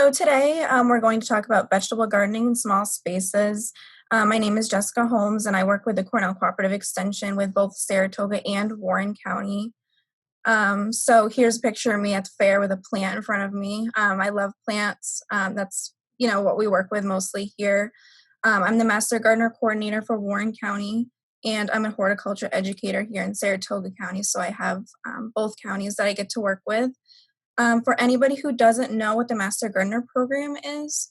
So today we're going to talk about vegetable gardening in small spaces. My name is Jessica Holmes and I work with the Cornell Cooperative Extension with both Saratoga and Warren County. So here's a picture of me at the fair with a plant in front of me. I love plants. That's what we work with mostly here. I'm the Master Gardener Coordinator for Warren County, and I'm a horticulture educator here in Saratoga County. So I have both counties that I get to work with. For anybody who doesn't know what the Master Gardener program is,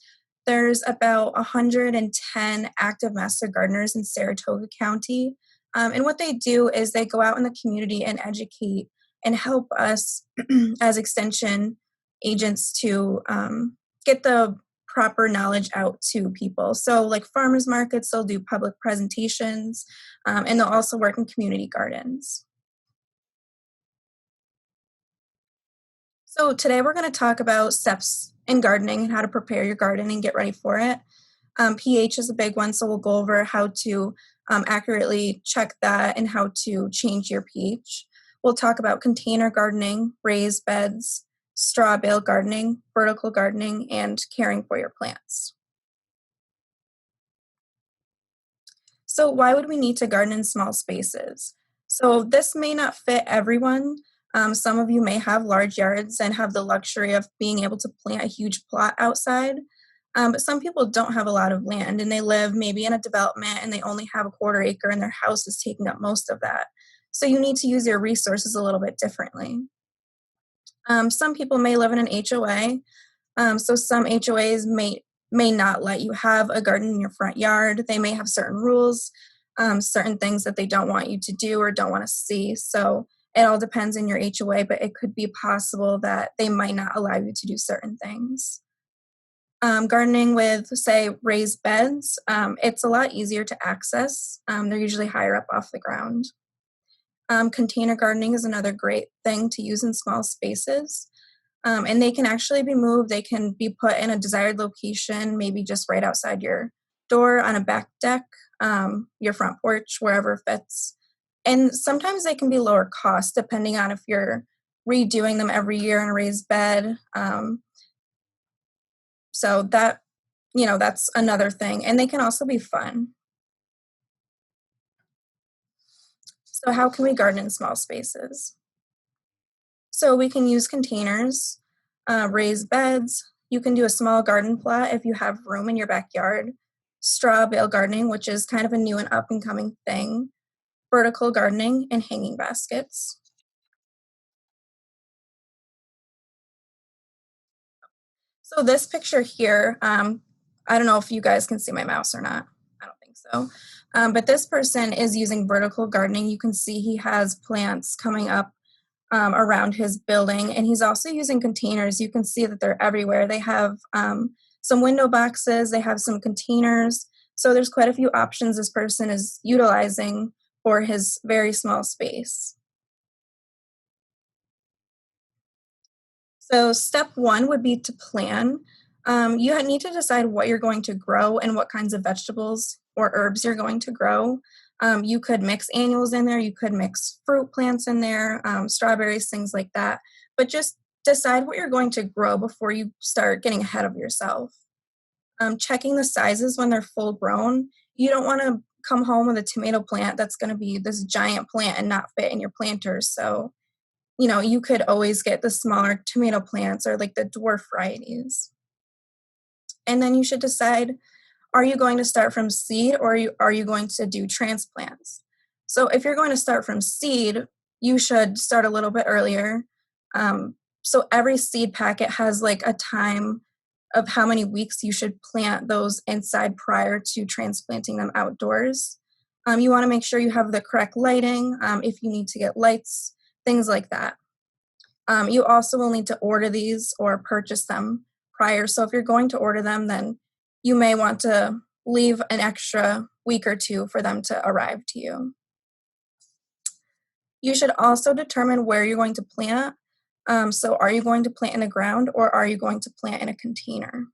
there's about 110 active Master Gardeners in Saratoga County. And what they do is they go out in the community and educate and help us as extension agents to get the proper knowledge out to people. So like farmers markets, they'll do public presentations, and they'll also work in community gardens. So today we're going to talk about steps in gardening and how to prepare your garden and get ready for it. pH is a big one, so we'll go over how to accurately check that and how to change your pH. We'll talk about container gardening, raised beds, straw bale gardening, vertical gardening, and caring for your plants. So why would we need to garden in small spaces? So this may not fit everyone. Some of you may have large yards and have the luxury of being able to plant a huge plot outside. But some people don't have a lot of land and they live maybe in a development and they only have a quarter acre and their house is taking up most of that. So you need to use your resources a little bit differently. Some people may live in an HOA. So some HOAs may not let you have a garden in your front yard. They may have certain rules, certain things that they don't want you to do or don't want to see. So it all depends on your HOA, but it could be possible that they might not allow you to do certain things. Gardening with, say, raised beds, it's a lot easier to access. They're usually higher up off the ground. Container gardening is another great thing to use in small spaces. And they can actually be moved. They can be put in a desired location, maybe just right outside your door, on a back deck, your front porch, wherever fits. And sometimes they can be lower cost depending on if you're redoing them every year in a raised bed. So that's another thing. And they can also be fun. So how can we garden in small spaces? So we can use containers, raised beds. You can do a small garden plot if you have room in your backyard. Straw bale gardening, which is kind of a new and up and coming thing. Vertical gardening and hanging baskets. So this picture here, I don't know if you guys can see my mouse or not. I don't think so. But this person is using vertical gardening. You can see he has plants coming up around his building, and he's also using containers. You can see that they're everywhere. They have some window boxes, they have some containers. So there's quite a few options this person is utilizing for his very small space. So step one would be to plan. You need to decide what you're going to grow and what kinds of vegetables or herbs you're going to grow. You could mix annuals in there. You could mix fruit plants in there, strawberries, things like that. But just decide what you're going to grow before you start getting ahead of yourself. Checking the sizes when they're full grown. You don't want to come home with a tomato plant that's going to be this giant plant and not fit in your planters. So, you could always get the smaller tomato plants or like the dwarf varieties. And then you should decide, are you going to start from seed or are you going to do transplants? So if you're going to start from seed, you should start a little bit earlier. So every seed packet has like a time of how many weeks you should plant those inside prior to transplanting them outdoors. You want to make sure you have the correct lighting, if you need to get lights, things like that. You also will need to order these or purchase them prior. So if you're going to order them, then you may want to leave an extra week or two for them to arrive to you. You should also determine where you're going to plant. So are you going to plant in the ground or are you going to plant in a container?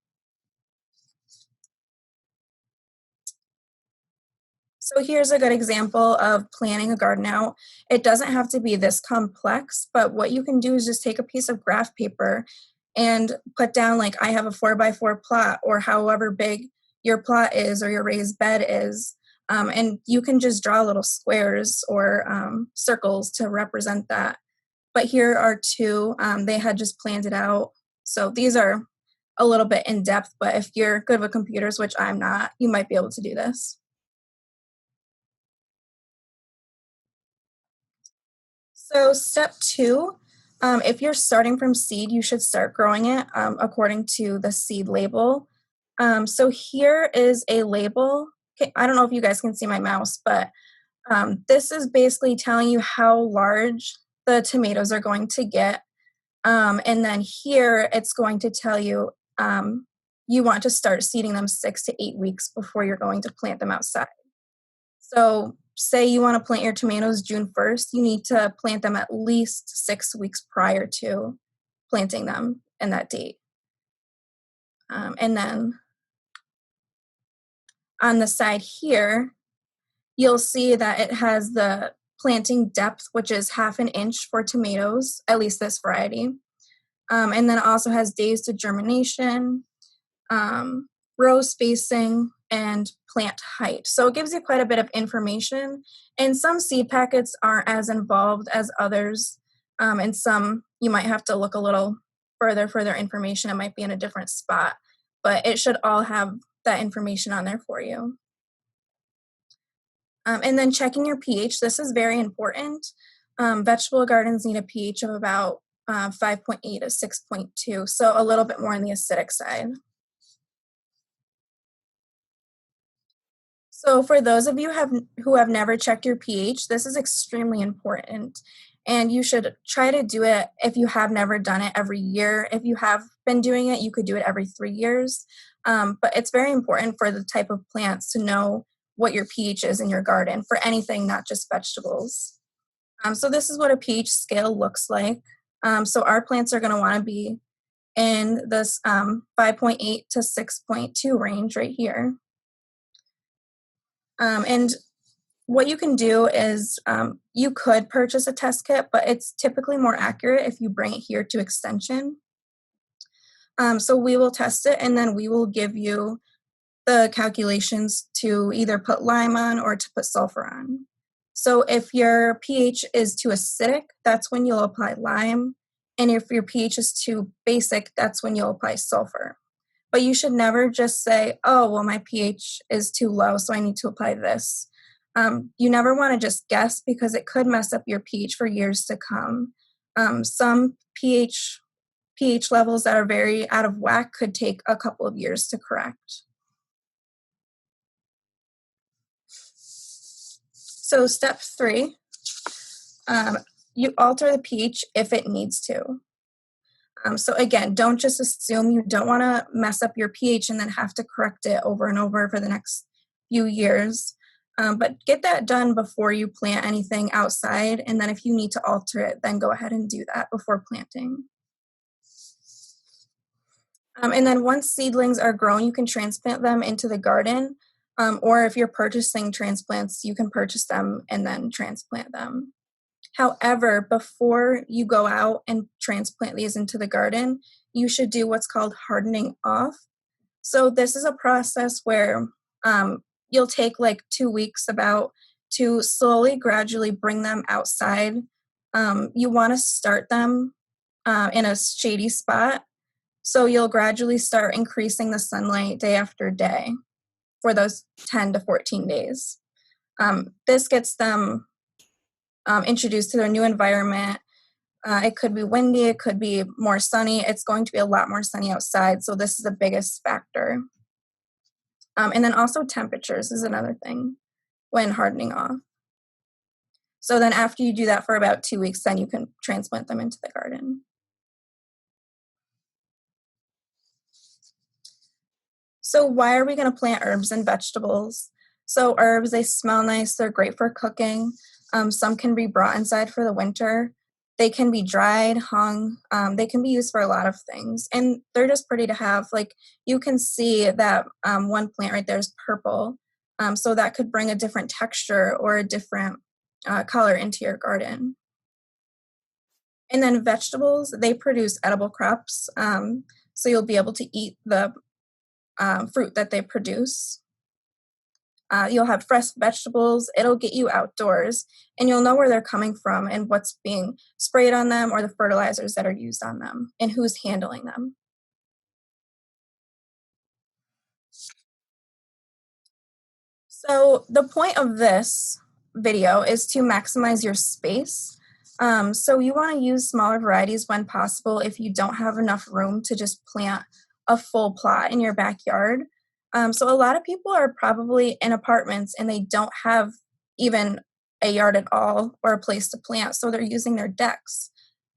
So here's a good example of planning a garden out. It doesn't have to be this complex, but what you can do is just take a piece of graph paper and put down like I have a 4x4 plot or however big your plot is or your raised bed is. And you can just draw little squares or circles to represent that. But here are two. They had just planned it out. So these are a little bit in depth, but if you're good with computers, which I'm not, you might be able to do this. So step two, if you're starting from seed, you should start growing it according to the seed label. So here is a label. Okay, I don't know if you guys can see my mouse, but this is basically telling you how large the tomatoes are going to get. And then here it's going to tell you you want to start seeding them 6 to 8 weeks before you're going to plant them outside. So say you want to plant your tomatoes June 1st, you need to plant them at least 6 weeks prior to planting them in that date. And then on the side here, you'll see that it has the planting depth, which is 1/2 inch for tomatoes, at least this variety. And then it also has days to germination, row spacing, and plant height. So it gives you quite a bit of information. And some seed packets aren't as involved as others. And some you might have to look a little further for their information. It might be in a different spot, but it should all have that information on there for you. And then checking your pH. This is very important. Vegetable gardens need a pH of about 5.8 to 6.2, so a little bit more on the acidic side. So for those of you who have never checked your pH, this is extremely important. And you should try to do it if you have never done it every year. If you have been doing it, you could do it every 3 years. But it's very important for the type of plants to know what your pH is in your garden for anything, not just vegetables. So this is what a pH scale looks like. So our plants are going to want to be in this 5.8 to 6.2 range right here. And what you can do is you could purchase a test kit, but it's typically more accurate if you bring it here to Extension. So we will test it and then we will give you the calculations to either put lime on or to put sulfur on. So if your pH is too acidic, that's when you'll apply lime. And if your pH is too basic, that's when you'll apply sulfur. But you should never just say, oh, well, my pH is too low, so I need to apply this. You never want to just guess because it could mess up your pH for years to come. Some pH levels that are very out of whack could take a couple of years to correct. So step three, you alter the pH if it needs to. So again, don't just assume. You don't want to mess up your pH and then have to correct it over and over for the next few years. But get that done before you plant anything outside. And then if you need to alter it, then go ahead and do that before planting. And then once seedlings are grown, you can transplant them into the garden. Or if you're purchasing transplants, you can purchase them and then transplant them. However, before you go out and transplant these into the garden, you should do what's called hardening off. So this is a process where you'll take like 2 weeks about to slowly, gradually bring them outside. You want to start them in a shady spot. So you'll gradually start increasing the sunlight day after day for those 10 to 14 days. This gets them introduced to their new environment. It could be windy, it could be more sunny. It's going to be a lot more sunny outside, so this is the biggest factor. And then also temperatures is another thing when hardening off. So then after you do that for about 2 weeks, then you can transplant them into the garden. So why are we going to plant herbs and vegetables? So herbs, they smell nice. They're great for cooking. Some can be brought inside for the winter. They can be dried, hung. They can be used for a lot of things. And they're just pretty to have. Like you can see that one plant right there is purple. So that could bring a different texture or a different color into your garden. And then vegetables, they produce edible crops, so you'll be able to eat the fruit that they produce. You'll have fresh vegetables. It'll get you outdoors, and you'll know where they're coming from and what's being sprayed on them or the fertilizers that are used on them and who's handling them. So the point of this video is to maximize your space. So you want to use smaller varieties when possible if you don't have enough room to just plant a full plot in your backyard. So a lot of people are probably in apartments and they don't have even a yard at all or a place to plant, so they're using their decks.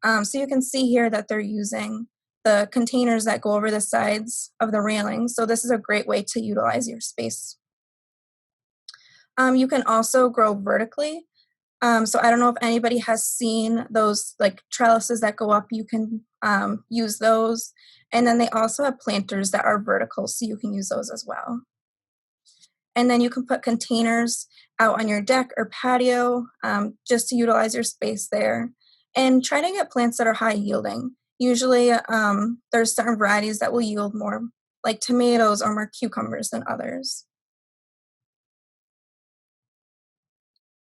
So you can see here that they're using the containers that go over the sides of the railings. So this is a great way to utilize your space. You can also grow vertically. So I don't know if anybody has seen those like trellises that go up. You can use those. And then they also have planters that are vertical, so you can use those as well. And then you can put containers out on your deck or patio just to utilize your space there. And try to get plants that are high yielding. Usually there's certain varieties that will yield more, like tomatoes or more cucumbers than others.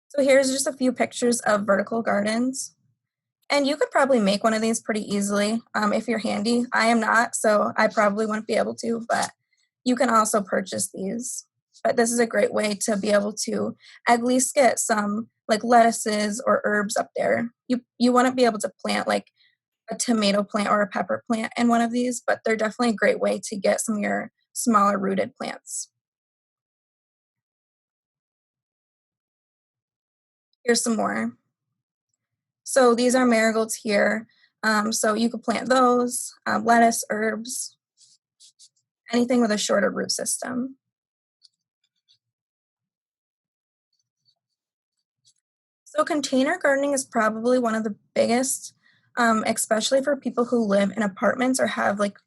So here's just a few pictures of vertical gardens. And you could probably make one of these pretty easily if you're handy. I am not, so I probably wouldn't be able to, but you can also purchase these. But this is a great way to be able to at least get some like lettuces or herbs up there. You wouldn't be able to plant like a tomato plant or a pepper plant in one of these, but they're definitely a great way to get some of your smaller rooted plants. Here's some more. So these are marigolds here. So you could plant those, lettuce, herbs, anything with a shorter root system. So container gardening is probably one of the biggest, especially for people who live in apartments or have like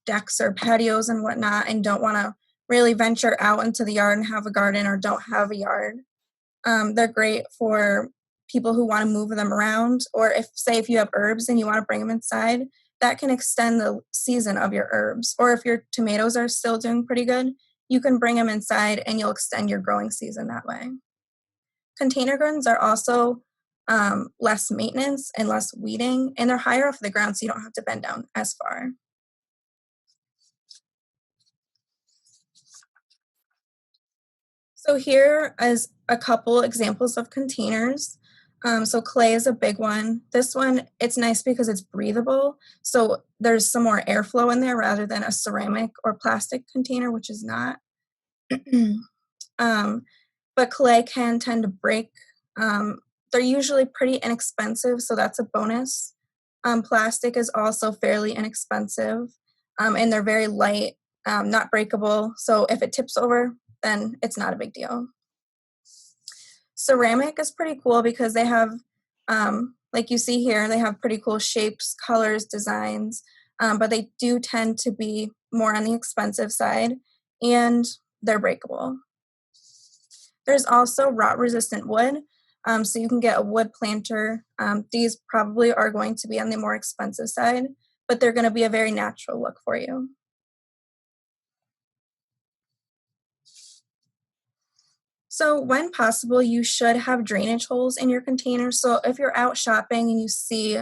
decks or patios and whatnot and don't want to really venture out into the yard and have a garden or don't have a yard. They're great for people who want to move them around, or if, say, if you have herbs and you want to bring them inside, that can extend the season of your herbs. Or if your tomatoes are still doing pretty good, you can bring them inside and you'll extend your growing season that way. Container gardens are also less maintenance and less weeding, and they're higher off the ground, so you don't have to bend down as far. So here is a couple examples of containers. So clay is a big one. This one, it's nice because it's breathable. So there's some more airflow in there rather than a ceramic or plastic container, which is not. um, but clay can tend to break. Um, they're usually pretty inexpensive, so that's a bonus. Plastic is also fairly inexpensive, and they're very light, not breakable. So if it tips over, then it's not a big deal. Ceramic is pretty cool because they have, like you see here, they have pretty cool shapes, colors, designs, but they do tend to be more on the expensive side and they're breakable. There's also rot resistant wood. So you can get a wood planter. These probably are going to be on the more expensive side, but they're going to be a very natural look for you. So when possible, you should have drainage holes in your containers. So if you're out shopping and you see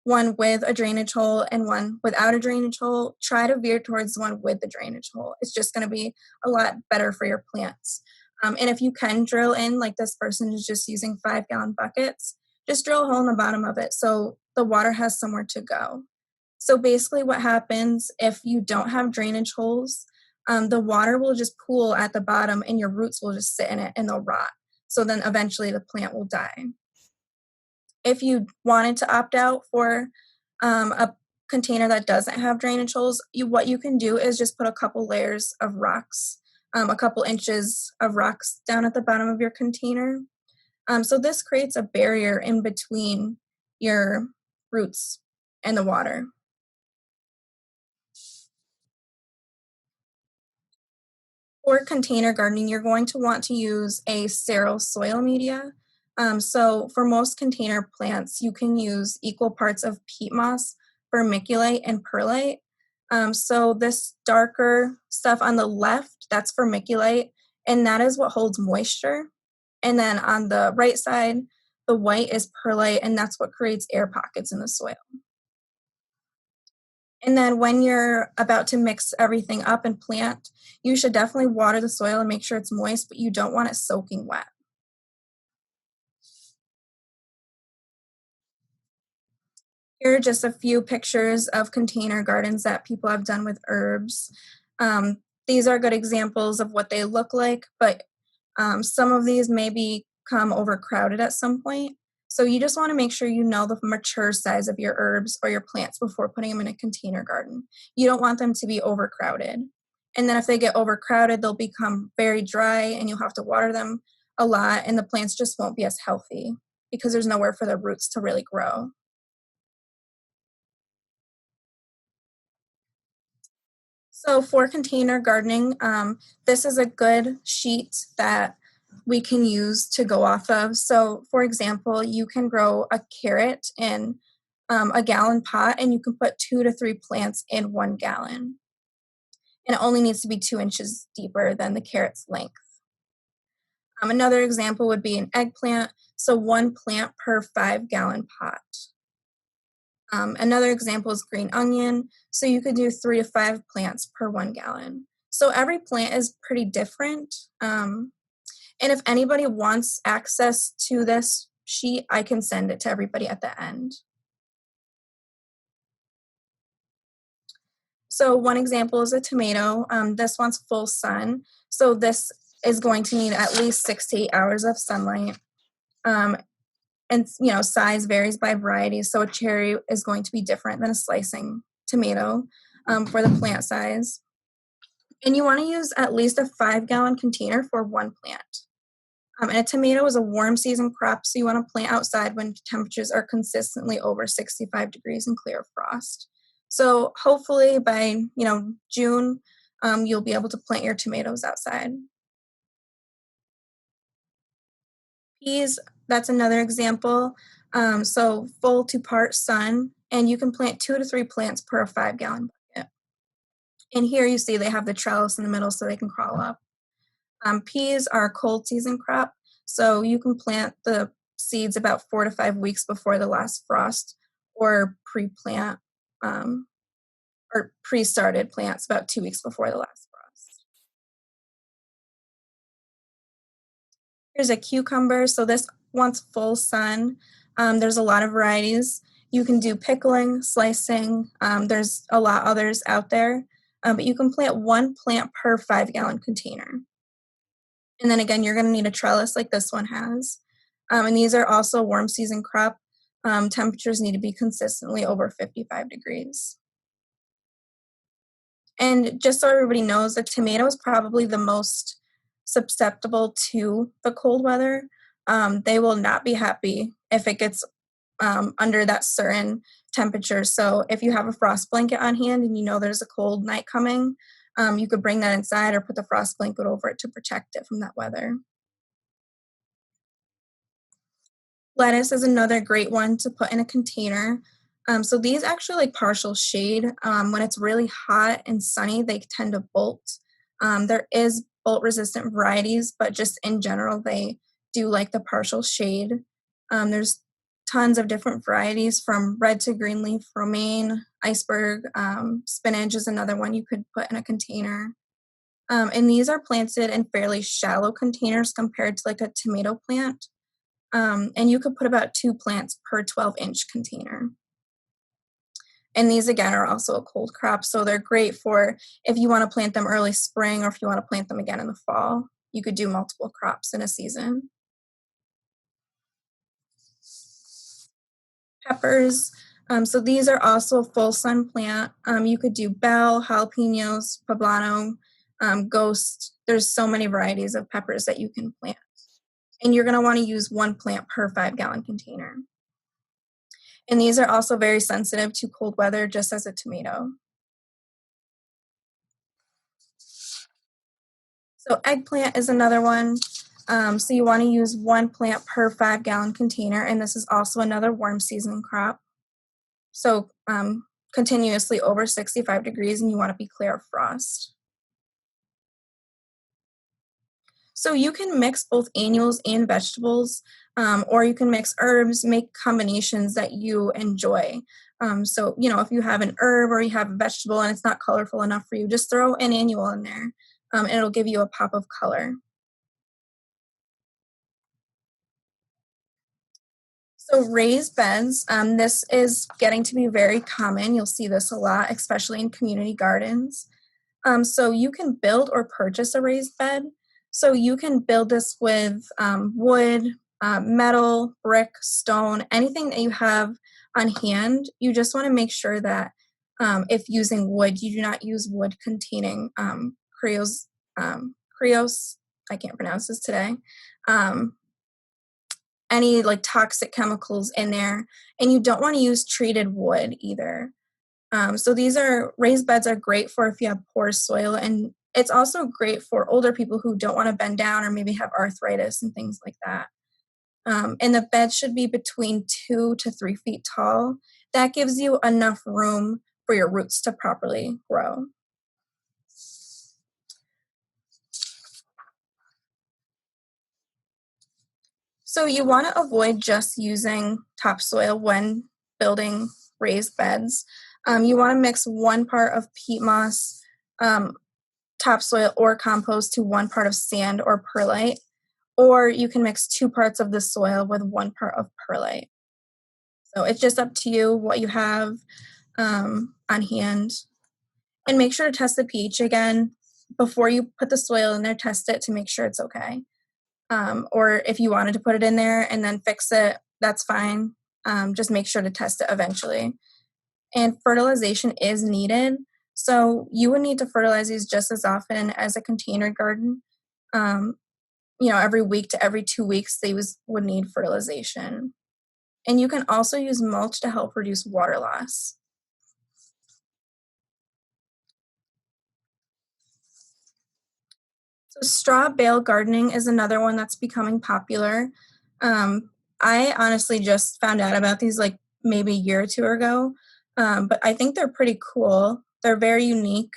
one with a drainage hole and one without a drainage hole, try to veer towards the one with the drainage hole. It's just going to be a lot better for your plants. And if you can drill in, like this person is just using 5-gallon buckets, just drill a hole in the bottom of it so the water has somewhere to go. So basically what happens if you don't have drainage holes, the water will just pool at the bottom and your roots will just sit in it and they'll rot. So then eventually the plant will die. If you wanted to opt out for a container that doesn't have drainage holes, what you can do is just put a couple layers of rocks, a couple inches of rocks down at the bottom of your container. So this creates a barrier in between your roots and the water. For container gardening, you're going to want to use a sterile soil media. So for most container plants, you can use equal parts of peat moss, vermiculite, and perlite. So this darker stuff on the left, that's vermiculite, and that is what holds moisture. And then on the right side, the white is perlite, and that's what creates air pockets in the soil. And then when you're about to mix everything up and plant, you should definitely water the soil and make sure it's moist, but you don't want it soaking wet. Here are just a few pictures of container gardens that people have done with herbs. These are good examples of what they look like, but some of these may become overcrowded at some point. So you just want to make sure you know the mature size of your herbs or your plants before putting them in a container garden. You don't want them to be overcrowded. And then if they get overcrowded, they'll become very dry and you'll have to water them a lot, and the plants just won't be as healthy because there's nowhere for their roots to really grow. So for container gardening, this is a good sheet that we can use to go off of. So for example, you can grow a carrot in a gallon pot and you can put 2 to 3 plants in 1 gallon. And it only needs to be 2 inches deeper than the carrot's length. Another example would be an eggplant. So 1 plant per 5 gallon pot. Another example is green onion. So you could do 3 to 5 plants per 1 gallon. So every plant is pretty different. And if anybody wants access to this sheet, I can send it to everybody at the end. So one example is a tomato. This one's full sun. So this is going to need at least 6 to 8 hours of sunlight. Um, and size varies by variety, so a cherry is going to be different than a slicing tomato for the plant size. And you want to use at least a 5 gallon container for 1 plant. And a tomato is a warm season crop, so you want to plant outside when temperatures are consistently over 65 degrees and clear of frost. So hopefully by June, you'll be able to plant your tomatoes outside. Peas, that's another example. So full to part sun, and you can plant 2 to 3 plants per 5 gallon bucket. And here you see they have the trellis in the middle so they can crawl up. Peas are a cold season crop, so you can plant the seeds about 4 to 5 weeks before the last frost, or pre-plant or pre-started plants about 2 weeks before the last frost. Here's a cucumber. So this wants full sun. There's a lot of varieties. You can do pickling, slicing. There's a lot others out there, but you can plant 1 plant per 5 gallon container. And then again, you're going to need a trellis like this one has. And these are also warm season crop. Temperatures need to be consistently over 55 degrees. And just so everybody knows, the tomato is probably the most susceptible to the cold weather. They will not be happy if it gets under that certain temperature. So if you have a frost blanket on hand and you know there's a cold night coming, you could bring that inside or put the frost blanket over it to protect it from that weather. Lettuce is another great one to put in a container. So these actually like partial shade. When it's really hot and sunny, they tend to bolt. There is bolt resistant varieties, but just in general, they do like the partial shade. There's tons of different varieties from red to green leaf, romaine, iceberg, spinach is another one you could put in a container. And these are planted in fairly shallow containers compared to like a tomato plant. And you could put about 2 plants per 12-inch container. And these again are also a cold crop, so they're great for if you want to plant them early spring or if you want to plant them again in the fall. You could do multiple crops in a season. Peppers, so these are also a full sun plant. You could do bell, jalapenos, poblano, ghost. There's so many varieties of peppers that you can plant. And you're going to want to use 1 plant per 5 gallon container. And these are also very sensitive to cold weather, just as a tomato. So eggplant is another one. So you want to use one plant per 5-gallon container, and this is also another warm season crop. So continuously over 65 degrees, and you want to be clear of frost. So you can mix both annuals and vegetables, or you can mix herbs, make combinations that you enjoy. So, if you have an herb or you have a vegetable and it's not colorful enough for you, just throw an annual in there, and it'll give you a pop of color. So raised beds, this is getting to be very common. You'll see this a lot, especially in community gardens. So you can build or purchase a raised bed. So you can build this with wood, metal, brick, stone, anything that you have on hand. You just want to make sure that if using wood, you do not use wood containing creos, I can't pronounce this today, um, any like toxic chemicals in there. And you don't want to use treated wood either. So these are raised beds are great for if you have poor soil, and it's also great for older people who don't want to bend down or maybe have arthritis and things like that. And the bed should be between 2 to 3 feet tall. That gives you enough room for your roots to properly grow. So you want to avoid just using topsoil when building raised beds. You want to mix one part of peat moss, um, topsoil, or compost to one part of sand or perlite, or you can mix 2 parts of the soil with 1 part of perlite. So it's just up to you what you have on hand. And make sure to test the pH again before you put the soil in there. Test it to make sure it's okay. Or if you wanted to put it in there and then fix it, that's fine. Just make sure to test it eventually. And fertilization is needed. So you would need to fertilize these just as often as a container garden. Um, every week to every 2 weeks, they would need fertilization. And you can also use mulch to help reduce water loss. So straw bale gardening is another one that's becoming popular. Um, I honestly just found out about these like maybe a year or two ago, but I think they're pretty cool. They're very unique.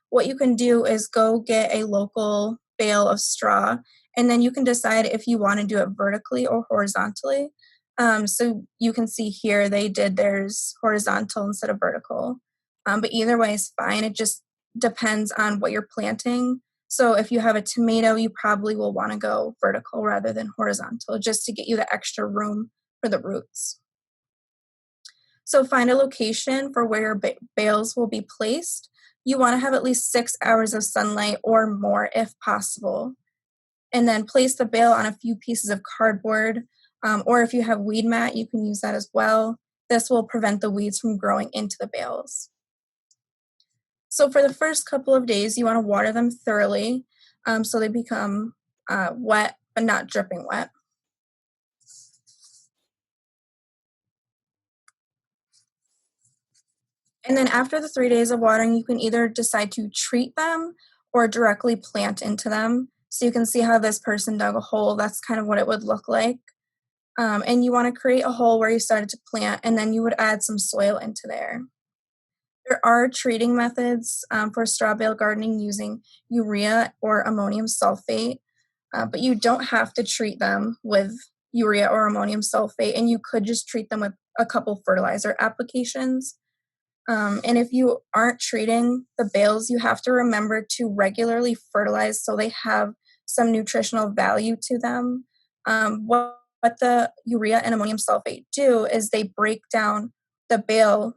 What you can do is go get a local bale of straw, and then you can decide if you want to do it vertically or horizontally. So you can see here they did theirs horizontal instead of vertical. But either way is fine. It just depends on what you're planting. So if you have a tomato, you probably will want to go vertical rather than horizontal just to get you the extra room for the roots. So find a location for where your bales will be placed. You want to have at least 6 hours of sunlight or more if possible. And then place the bale on a few pieces of cardboard, or if you have weed mat, you can use that as well. This will prevent the weeds from growing into the bales. So for the first couple of days, you want to water them thoroughly so they become wet but not dripping wet. And then after the 3 days of watering, you can either decide to treat them or directly plant into them. So you can see how this person dug a hole. That's kind of what it would look like. And you want to create a hole where you started to plant, and then you would add some soil into there. There are treating methods for straw bale gardening using urea or ammonium sulfate, but you don't have to treat them with urea or ammonium sulfate, and you could just treat them with a couple fertilizer applications. And if you aren't treating the bales, you have to remember to regularly fertilize so they have some nutritional value to them. What the urea and ammonium sulfate do is they break down the bale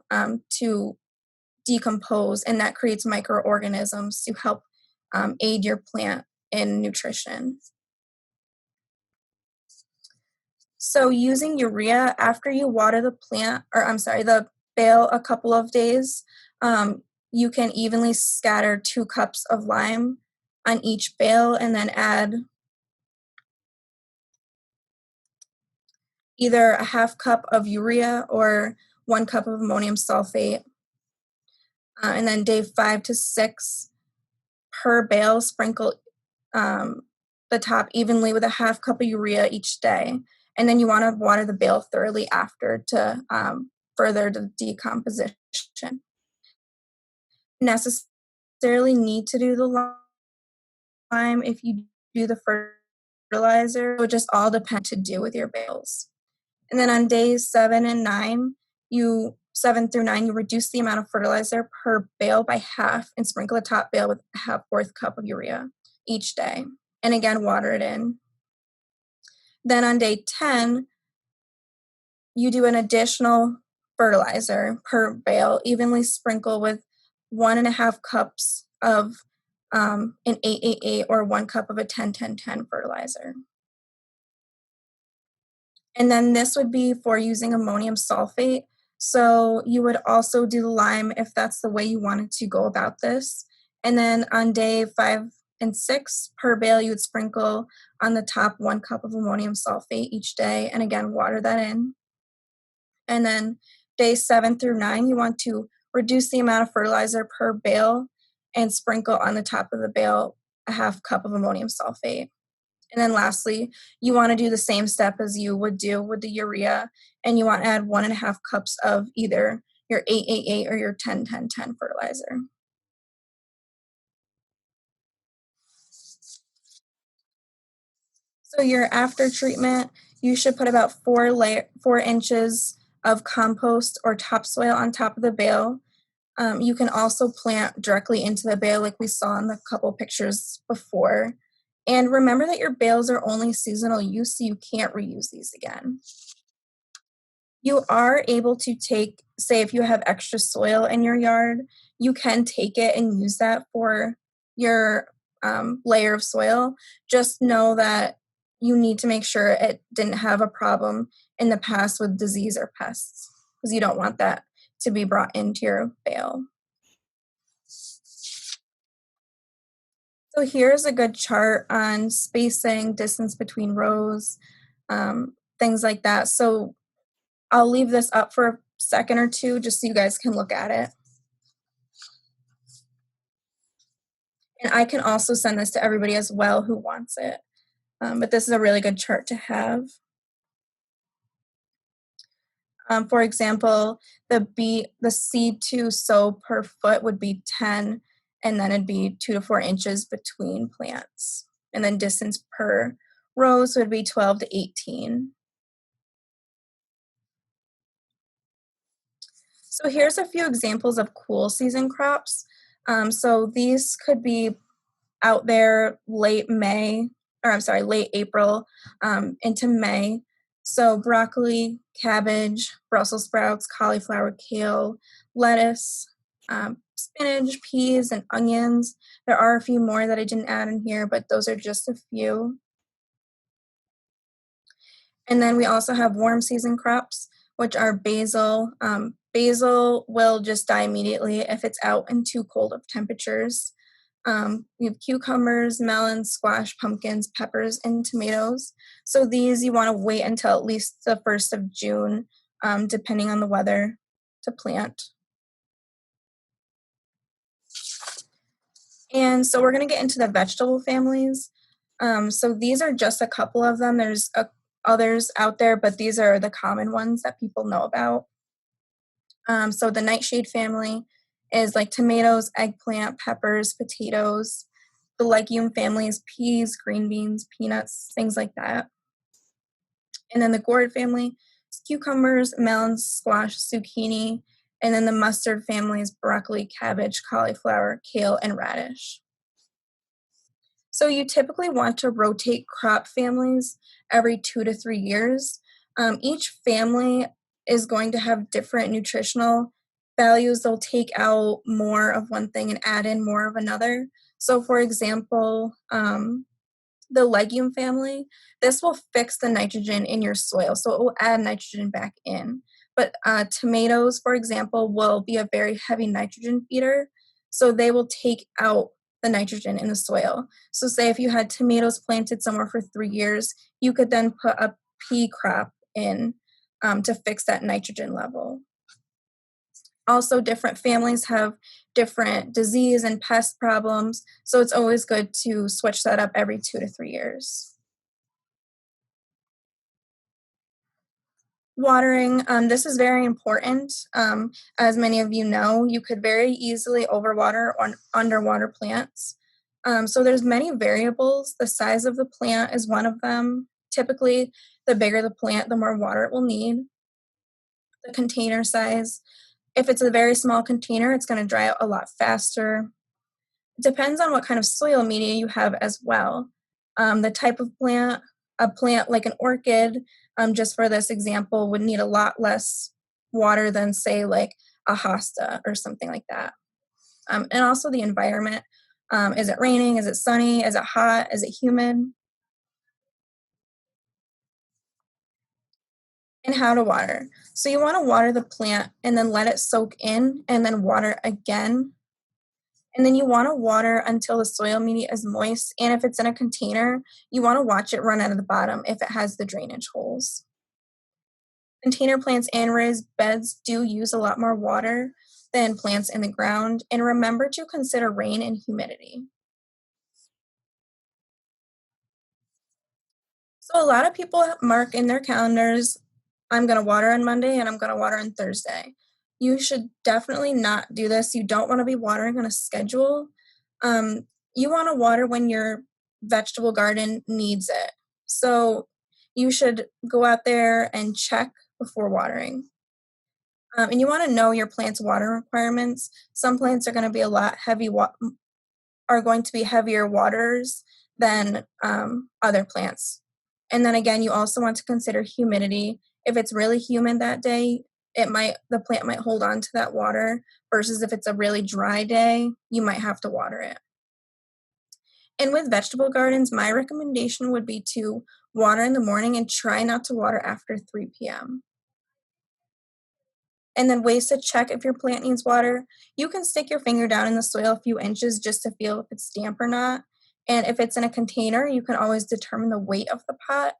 to decompose, and that creates microorganisms to help aid your plant in nutrition. So using urea after you water the plant, or I'm sorry, the bale a couple of days, you can evenly scatter 2 cups of lime on each bale and then add either a half cup of urea or 1 cup of ammonium sulfate. And then day 5 to 6 per bale, sprinkle the top evenly with a half cup of urea each day. And then you want to water the bale thoroughly after to further the decomposition. Necessarily need to do the lime if you do the fertilizer. It would just all depend to do with your bales. And then on days 7 through 9, you reduce the amount of fertilizer per bale by half and sprinkle the top bale with a half-fourth cup of urea each day. And again, water it in. Then on day 10, you do an additional fertilizer per bale, evenly sprinkle with 1.5 cups of an 888 or 1 cup of a 10-10-10 fertilizer. And then this would be for using ammonium sulfate. So you would also do the lime if that's the way you wanted to go about this. And then on day 5 and 6 per bale, you would sprinkle on the top 1 cup of ammonium sulfate each day. And again, water that in. And then days 7 through 9, you want to reduce the amount of fertilizer per bale and sprinkle on the top of the bale a half cup of ammonium sulfate. And then lastly, you want to do the same step as you would do with the urea, and you want to add 1.5 cups of either your 888 or your 10-10-10 fertilizer. So your after treatment, you should put about 4 inches of compost or topsoil on top of the bale. You can also plant directly into the bale like we saw in the couple pictures before. And remember that your bales are only seasonal use, so you can't reuse these again. You are able to take, say if you have extra soil in your yard, you can take it and use that for your layer of soil. Just know that you need to make sure it didn't have a problem in the past with disease or pests, because you don't want that to be brought into your bale. So here's a good chart on spacing, distance between rows, things like that. So I'll leave this up for a second or two just so you guys can look at it. And I can also send this to everybody as well who wants it. But this is a really good chart to have. For example, the seed to sow per foot would be 10, and then it'd be 2 to 4 inches between plants. And then distance per rows would be 12 to 18. So here's a few examples of cool season crops. So these could be out there late April into May. So broccoli, cabbage, Brussels sprouts, cauliflower, kale, lettuce, spinach, peas, and onions. There are a few more that I didn't add in here, but those are just a few. And then we also have warm season crops, which are basil. Basil will just die immediately if it's out in too cold of temperatures. We have cucumbers, melons, squash, pumpkins, peppers, and tomatoes. So these you want to wait until at least the 1st of June, depending on the weather, to plant. And so we're going to get into the vegetable families. So these are just a couple of them. There's others out there, but these are the common ones that people know about. So the nightshade family is like tomatoes, eggplant, peppers, potatoes. The legume family is peas, green beans, peanuts, things like that. And then the gourd family is cucumbers, melons, squash, zucchini. And then the mustard family is broccoli, cabbage, cauliflower, kale, and radish. So you typically want to rotate crop families every 2 to 3 years. Each family is going to have different nutritional values. They'll take out more of one thing and add in more of another. So for example, the legume family, this will fix the nitrogen in your soil. So it will add nitrogen back in. But tomatoes, for example, will be a very heavy nitrogen feeder. So they will take out the nitrogen in the soil. So say if you had tomatoes planted somewhere for 3 years, you could then put a pea crop in to fix that nitrogen level. Also, different families have different disease and pest problems, so it's always good to switch that up every 2 to 3 years. Watering, this is very important. As many of you know, you could very easily overwater or underwater plants. So there's many variables. The size of the plant is one of them. Typically, the bigger the plant, the more water it will need. The container size. If it's a very small container, it's going to dry out a lot faster. Depends on what kind of soil media you have as well. The type of plant, a plant like an orchid, just for this example, would need a lot less water than, say, like a hosta or something like that. And also the environment. Is it raining? Is it sunny? Is it hot? Is it humid? And how to water. So you want to water the plant and then let it soak in and then water again. And then you want to water until the soil media is moist. And if it's in a container, you want to watch it run out of the bottom if it has the drainage holes. Container plants and raised beds do use a lot more water than plants in the ground. And remember to consider rain and humidity. So a lot of people mark in their calendars, I'm going to water on Monday and I'm going to water on Thursday. You should definitely not do this. You don't want to be watering on a schedule. You want to water when your vegetable garden needs it. So you should go out there and check before watering. And you want to know your plant's water requirements. Some plants are going to be a lot are going to be heavier waters than other plants. And then again, you also want to consider humidity. If it's really humid that day, the plant might hold on to that water versus if it's a really dry day, you might have to water it. And with vegetable gardens, my recommendation would be to water in the morning and try not to water after 3 p.m. And then ways to check if your plant needs water. You can stick your finger down in the soil a few inches just to feel if it's damp or not. And if it's in a container, you can always determine the weight of the pot.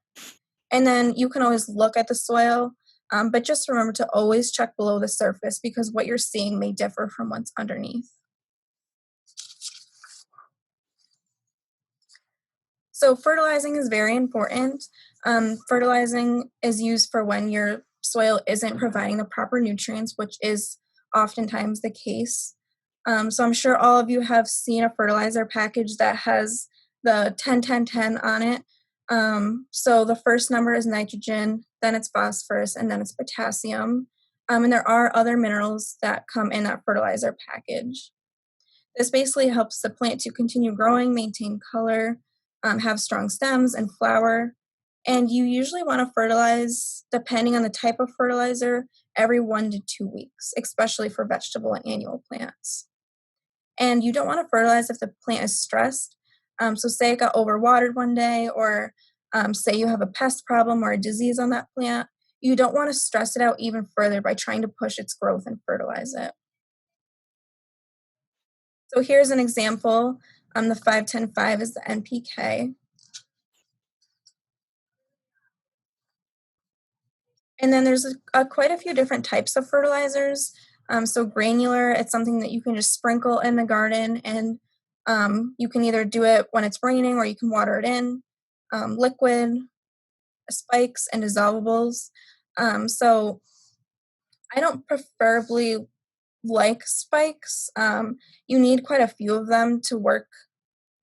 And then you can always look at the soil, but just remember to always check below the surface because what you're seeing may differ from what's underneath. So fertilizing is very important. Fertilizing is used for when your soil isn't providing the proper nutrients, which is oftentimes the case. So I'm sure all of you have seen a fertilizer package that has the 10-10-10 on it. So the first number is nitrogen, then it's phosphorus, and then it's potassium. And there are other minerals that come in that fertilizer package. This basically helps the plant to continue growing, maintain color, have strong stems and flower. And you usually want to fertilize, depending on the type of fertilizer, every 1 to 2 weeks, especially for vegetable and annual plants. And you don't want to fertilize if the plant is stressed. So say it got overwatered one day, or say you have a pest problem or a disease on that plant. You don't want to stress it out even further by trying to push its growth and fertilize it. So here's an example. The 5-10-5 is the NPK. And then there's quite a few different types of fertilizers. So granular, it's something that you can just sprinkle in the garden, and you can either do it when it's raining or you can water it in. Liquid, spikes, and dissolvables. So I don't preferably like spikes. You need quite a few of them to work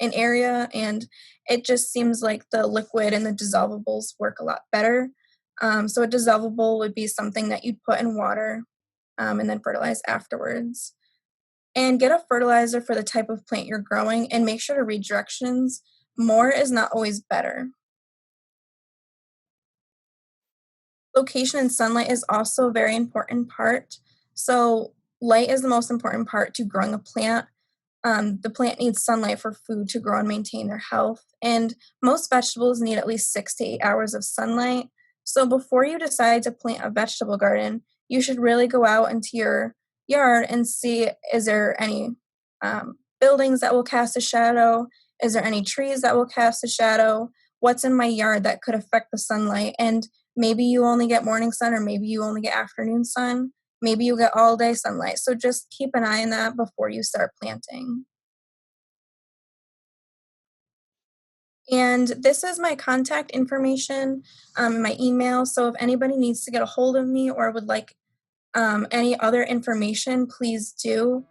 an area, and it just seems like the liquid and the dissolvables work a lot better. So a dissolvable would be something that you'd put in water and then fertilize afterwards. And get a fertilizer for the type of plant you're growing and make sure to read directions. More is not always better. Location and sunlight is also a very important part. So light is the most important part to growing a plant. The plant needs sunlight for food to grow and maintain their health. And most vegetables need at least 6 to 8 hours of sunlight. So before you decide to plant a vegetable garden, you should really go out into your yard and see, is there any buildings that will cast a shadow? Is there any trees that will cast a shadow? What's in my yard that could affect the sunlight? And maybe you only get morning sun or maybe you only get afternoon sun. maybe you get all day sunlight. So just keep an eye on that before you start planting. And this is my contact information, my email. So if anybody needs to get a hold of me or would like any other information, please do.